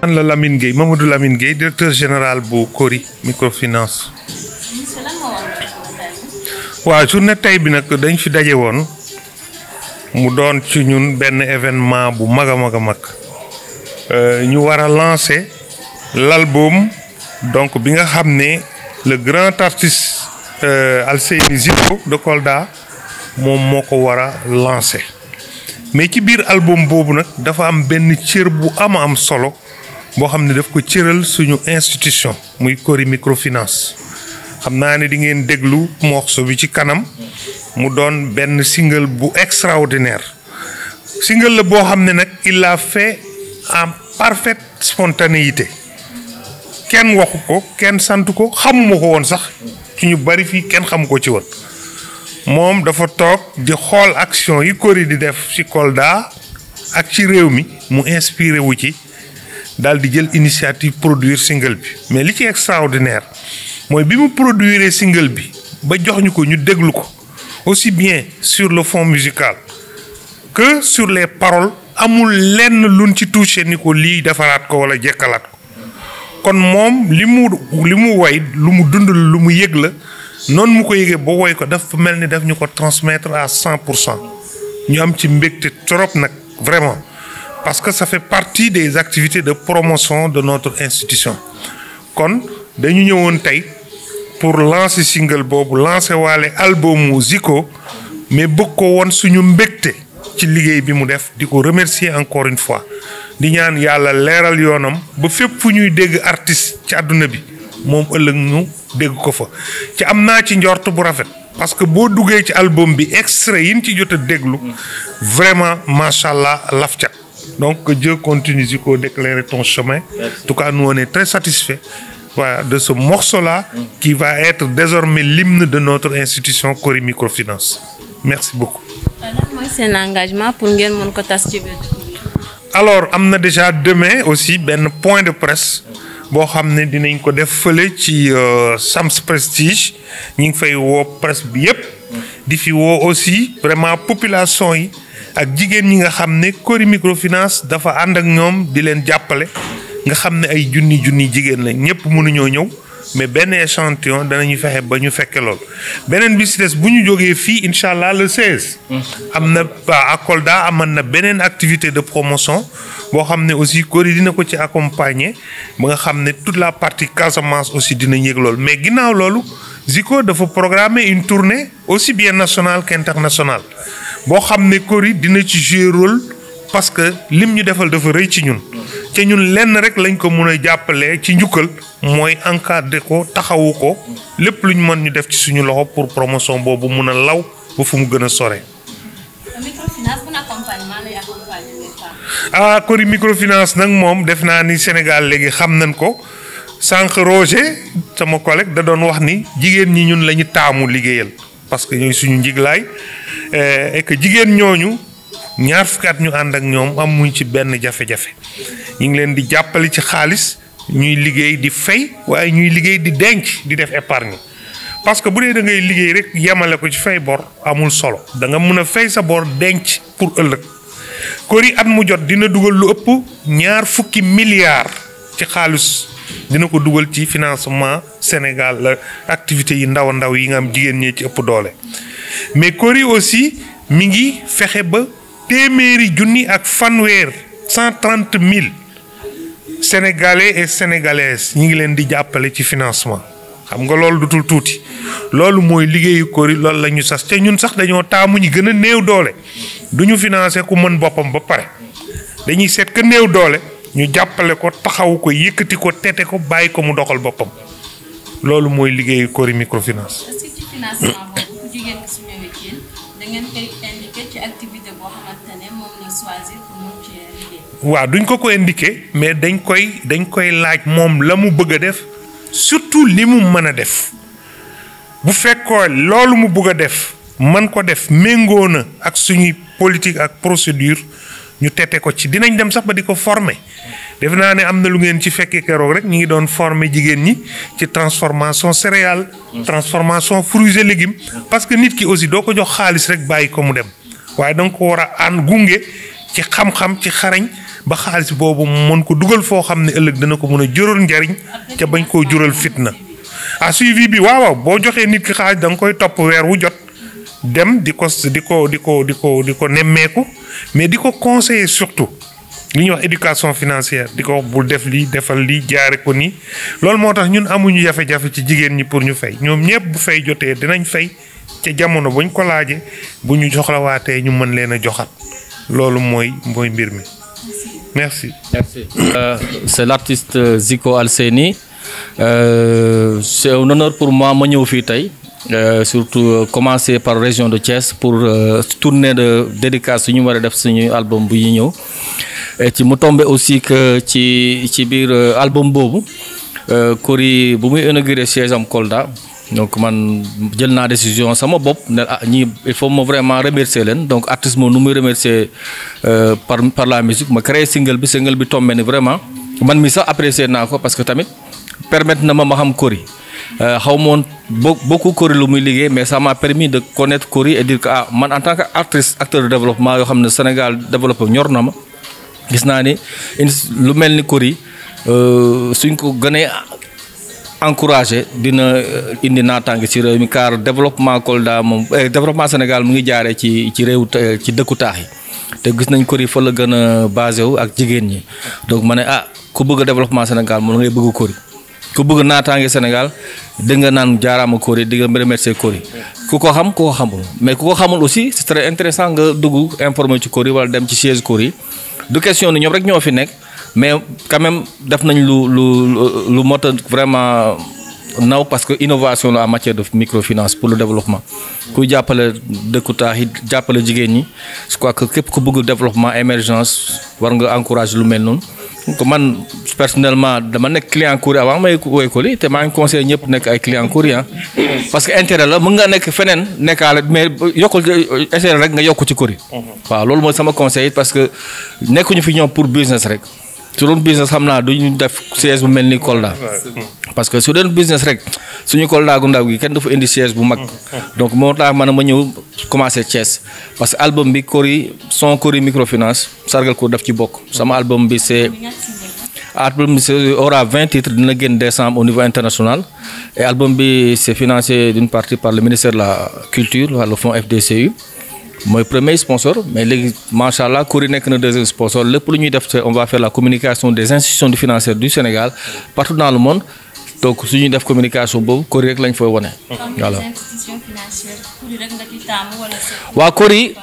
man la Lamine Gueye Mamadou Lamine Gueye directeur général bu Cori microfinance. waaw journée tey bi nag dañ fi daje woon mu doon ci ñun benn événement bu mag a mag a mag ñu war a lancer l'album donc bi nga xam ne le grand artiste Alseyni Ziko de Kolda moom moo ko war a lancer mais ci biir album boobu nag dafa am benn cër bu am solo boo xam ne daf ko cëral suñu institution muy Cori microfinance. xam naa ne di ngeen déglu morceau bi ci kanam mu doon benn single bu extraordinaire single la boo xam ne nag il l'a fait en parfaite spontanéité kenn waxu ko kenn sant ko xamuma ko woon sax ci ñu bari fii kenn xamu ko ci woon moom dafa toog di xool action yi Cori di def ci Kolda ak ci réew mi mu inspiré wu ci daal di jël initiative produire single bi mais li ci extraordinaire mooy bi mu produire single bi ba jox ñu ko ñu déglu ko aussi bien sur le fond musical que sur les paroles amul lenn luñ ci touché ni ko lii defaraat ko wala jekkalaat ko kon moom li mu woy lu mu dund lu mu yëg la noonu mu ko yëgee ba woy ko dafa mel ni daf ñu ko transmettre à 100% ñu am ci mbégte trop nag vraiment parce que ça fait partie des activités de promotion de notre institution kon dañu ñëwoon tey pour lancer single boobu lancer waale albumu Ziko mais bëgg ko woon suñu mbégte ci liggéey bi mu def di ko remercier encore une fois di ñaan yàlla leeral yoonam ba fépp fu ñuy dégg artiste ci àdduna bi moom ëllëg ñu dégg ko fa ci am naa ci njort bu rafet parce que boo duggee ci album bi extrait yi ñu ci jot a déglu vraiment macha allah laf cat donc que Dieu continue Ziko d'éclairer ton chemin. En tout cas nous on est très satisfaits. Voilà, de ce morceau-là qui va être désormais l'hymne de notre institution Cori microfinance. Merci beaucoup. C'est un engagement pour ngeen mën ko tas ci biir. Alors am na déjà demain aussi benn point de presse boo xam ne dinañ ko def fële ci Sams Prestige ñu ngi fay woo presse bi yépp di fi woo aussi vraiment population yi ak jigéen ñi nga xam ne Cori microfinance dafa ànd ak ñoom di leen jàppale. nga xam ne ay junni jigéen la ñëpp mënuñoo ñëw mais benn échantillon danañu fexe ba ñu fekke lool beneen bi ci des bu ñu jógee fii incha allah le 16. am na à Kolda aman na beneen activité de promotion boo xam ne aussi Cori dina ko ci accompagner ba nga xam ne toute la partie Casamance aussi dina yëg lool mais ginnaaw loolu Ziko dafa programmer une tournée aussi bien nationale qu'internationale boo xam ne Cori dina ci jouer rôle parce que lim ñu defal dafa rëy ci ñun. te ñun lenn rek lañ ko mën a jàppale ci njukkal mooy encadrer ko taxawu ko lépp lu ñu mën ñu def ci suñu loxo pour promotion boobu mun a law ba fu mu gën a sore. Microfinance bu accompagnement lay accompagner les femmes. ah Cori microfinance nag moom def naa ni Sénégal léegi xam nañ ko sànq Roger sama collègue da doon wax ni jigéen ñi ñun la ñu taamu liggéeyal parce que ñooy suñu njiglaay et que jigéen ñooñu. ñaar fukki at ñu ànd ak ñoom amuñ ci benn jafe-jafe ñu ngi leen di jàppale ci xaalis ñuy liggéey di fay waaye ñuy liggéey di denc di def épargne parce que bu dee da ngay liggéey rek yemale ko ci fay bor amul solo da nga mën a fay sa bor denc pour ëllëg Cori at mu jot dina dugal lu ëpp ñaar fukki milliards ci xaalis dina ko dugal ci financement Sénégal la activités yi ndaw yi nga am jigéen ñee ci ëpp doole mais Cori aussi mi ngi fexe ba. téeméeri junni ak fanweer 130 000 sénégalais et sénégalaises ñi ngi leen di jàppale ci financement xam nga loolu dutul tuuti loolu mooy liggéeyu Cori loolu la ñu sas te ñun sax dañoo taamu ñi gën a néew doole du ñu financer ku mën boppam ba pare dañuy seet ka néew doole ñu jàppale ko taxawu ko yëkkati ko tete ko bàyyi ko mu doxal boppam loolu mooy liggéeyu Cori microfinance. est-ce que ci financement boobu ku jigéen ki su ñëwee ci yéen da ngeen koy indiqué ci activité boo xamante ne moom la choisir pour mun ci liggéey. waaw duñ ko indiqué mais dañ koy laaj moom la mu bëgg a def surtout li mu mën a def bu fekkoo loolu mu bëgg a def man ko def méngoo na ak suñuy politique ak procédure ñu tete ko ci dinañ dem sax ba di ko former def naa ne am na lu ngeen ci fekkee keroog rek ñu ngi doon former jigéen ñi ci transformation céréale transformation fruits et légumes parce que nit ki aussi doo ko jox xaalis rek bàyyi ko mu dem waaye danga ko war a ànd gunge ci xam-xam ci xarañ ba xaalis boobu mën ko dugal foo xam ne ëllëg dana ko mën a jural njariñ ca bañ koo jural fitna. suivi bi waaw boo joxee nit ki xaalis da nga koy topp weer wu jot dem di ko nemmeeku mais di ko conseiller surtout li ñuy wax éducation financière di ko wax bul def lii defal lii jaare ko nii. loolu moo tax ñun amuñu jafe-jafe ci jigéen ñi pour ñu fay ñoom ñëpp bu fay jotee dinañ fay ca jamono buñ ko laajee bu ñu soxlawaatee ñu mën leen a joxat loolu mooy mbir mi. Merci. C'est l'artiste Zico Alseni. C'est un honneur pour moi ma ñëw fii tey surtout commencer par région de Thiès pour tournée de dédicace suñu war a def suñu album bu ñu ñëw et ci mu tombé aussi que ci biir album boobu Cory bu muy inauguré siège am Kolda donc man jël naa décision sama bopp ne ñii il faut ma vraiment remercier leen donc artiste moom nu muy remercier par la musique ma créé single bi tombé ni vraiment man mi sax apprécier naa ko parce que tamit permettre na ma xam Cory xaw moon beaucoup Cory lu muy liggéey mais ça m'a permis de connaître Cory et dire que man en tant que artiste acteur de développement yoo xam ne Sénégal développé ñor na ma gis naa ni lu mel ni Cory suñ ko gënee encouragé dina indi naataange ci réew mi car développement Kolda moom développement Sénégal mu ngi jaaree ci réew ci dëkku taax yi te gis nañ Cory fa la gën a basé wu ak jigéen ñi donc ma ne ku bëgg développement Sénégal moom ngay bëgg Cory ku bëgg naataange Sénégal dégg nga naan jaaraama Cory di nga remercier Cory ku ko xam ku ko xamul mais ku ko xamul aussi c'est très intéressant nga dugg informer ci Cory wala dem ci siège Cory du question ni ñoom rek ñoo fi nekk mais quand même def nañ lu mot vraiment naw parce que innovation la en matière de microfinance pour le développement kuy jàppale dëkku taax yi jàppale jigéen ñi je crois que képp ku bëgg développement émergence war nga encourager lu mel noonu. donc man personnellement dama nekk client Cory avant may woy Cory te maa ngi conseillé ñëpp nekk ay client Cory parce que intérêt la mën nga nekk feneen nekkaale mais yokkul essayer rek nga yokku ci Cory. waaw loolu mooy sama conseil parce que nekkuñu fi ñoom pour business rek. su doon business xam naa duñu def siège bu mel ni Kolda parce que su doon business rek suñu Kolda gu ndaw gi kenn dafa indi siège bu mag donc moo tax man ma ñëw commencer Thiès parce que album bi Cory son Cory microfinance sargal ko daf ci bokk sama album bi aura 20 titres dina génn décembre au niveau international et album bi c'est financé d'une partie par le ministère de la culture par le fonds FDCU mooy premier sponsor mais léegi macha allah Cory nekk na deuxième sponsor lépp lu ñuy def on va faire la communication des institutions financières du Sénégal partout dans le monde donc su ñuy def communication boobu Cory rek lañ fay wone. voilà waaw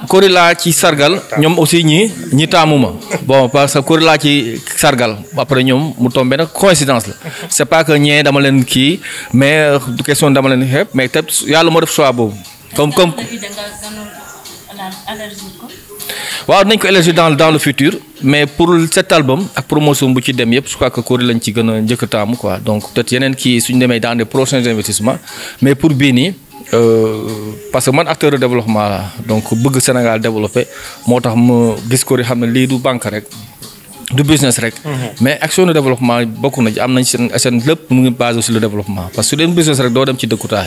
Cory laa ci sargal ñoom aussi ñi taamu ma bon parce que Cory laa ci sargal après ñoom mu tombé nag coïncidence la c'est pas que ñee dama leen kii mais du question dama leen xeeb mais te yàlla moo def choix boobu comme. waaw nañ ko élargir dans le futur mais pour cet album ak promotion bu ci dem yëpp je crois que Cory lañ ci gën a njëkk a taamu quoi donc peut-être yeneen kii suñu demee dans des prochains investissements mais pour bii nii parce que man acteur de développement la donc bëgg Sénégal développé moo tax ma gis Cory xam ne lii du banque rek du business rek mais action de développement bokk na ci am nañ seen lépp mu ngi basé sur le développement parce que su dee business rek doo dem ci dëkku taax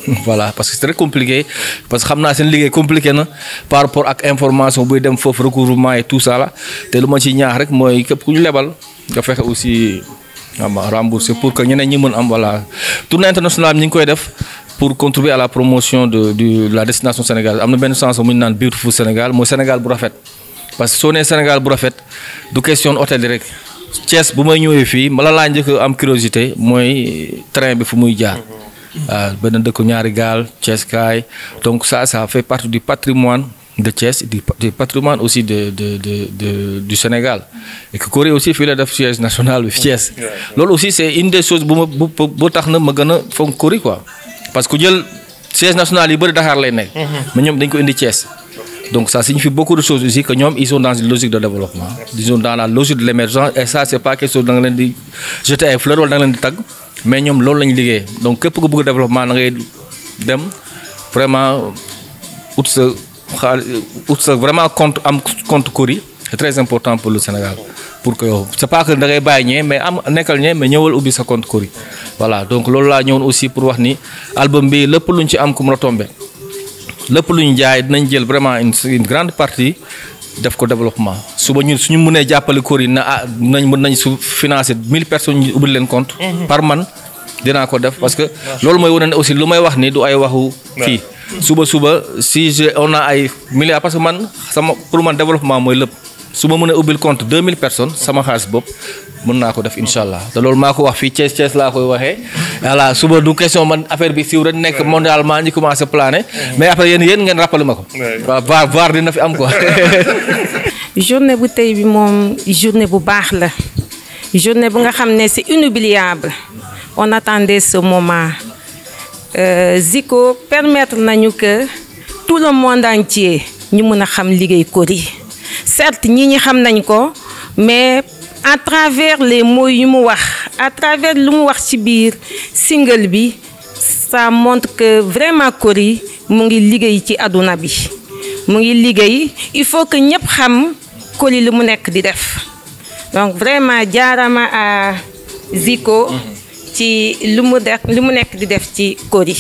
yi voilà parce que c'est très compliqué parce que xam naa seen liggéey compliqué na par rapport ak information buy dem foofu recouvrement et tout ça là te lu ma ci ñaax rek mooy képp ku ñu lebal nga fexe aussi rembourser pour que ñeneen ñi mën am voilà tournée internationale ñi ngi koy def pour contribuer à la promotion de la destination sénégalaise am na benn chanson mu ñu naan Beautiful Sénégal mooy Sénégal bu rafet parce que soo nee Sénégal bu rafet du question hôtel rek Thiès bu may ñëwee fii ma laa njëkk am curiosité mooy train bi fu muy jaar waaw benn dëkk ñaari gaal Thiès kaay donc ça fait partie du patrimoine de Thiès du patrimoine aussi du Sénégal et que Cory aussi fii la def siège national bi Thiès loolu aussi c'est une des choses bu tax na ma gën a fonk Cory quoi parce que jël siège national yi bëri Dakar lay nekk mais ñoom dañ ko indi Thiès donc ça signifie beaucoup de choses aussi que ñoom ils sont dans une logique de développement ils sont dans la logique de l'émergence et ça c'est pas quelque chose da nga leen di jeter ay fleurs wala da nga leen di tagg mais ñoom loolu lañu liggéey donc képp ku bëgg développement da ngay dem vraiment ut sa vraiment compte Cory c'est très important pour le Sénégal pour que yow c'est pas que da ngay bàyyi ñee mais am nekkal ñee mais ñëwal ubbi sa compte Cory voilà donc loolu laa ñëwoon aussi pour wax ni album bi lépp luñ ci am comme retombé lépp lu ñu jaay dinañ jël vraiment une grande partie def ko développement suba ñun suñu mënee jàppale Cory na mën nañ su financer 1000 personnes ñu ubbil leen compte. par man dinaa ko def parce que loolu mooy wane ne aussi lu may wax ni du ay waxu fii. suba si on a ay milliards parce que man pour man développement mooy lépp su ma mën a ubbil compte 2000 personnes sama xaalis bopp mën naa ko def incha allah te loolu maa ko wax fii Thiès laa koy waxee. voilà suba du question man affaire bi siiw rek nekk mondialement ñi commencé plané mais après yéen ngeen rappelé ma ko. waaw VAR dina fi am quoi. journée bu tey bi moom journée bu baax la journée bu nga xam ne c'est inoubliable on attendait ce moment. Zico permettre nañu que tout le monde entier ñu mën a xam liggéey Cory certes ñi xam nañ ko mais à travers les mots yu mu wax à travers lu mu wax ci biir single bi ça montre que vraiment Cory mu ngi liggéey ci àdduna bi mu ngi liggéey il faut que ñëpp xam Cory lu mu nekk di def donc vraiment jaarama à Zico ci lu mu nekk di def ci Cory.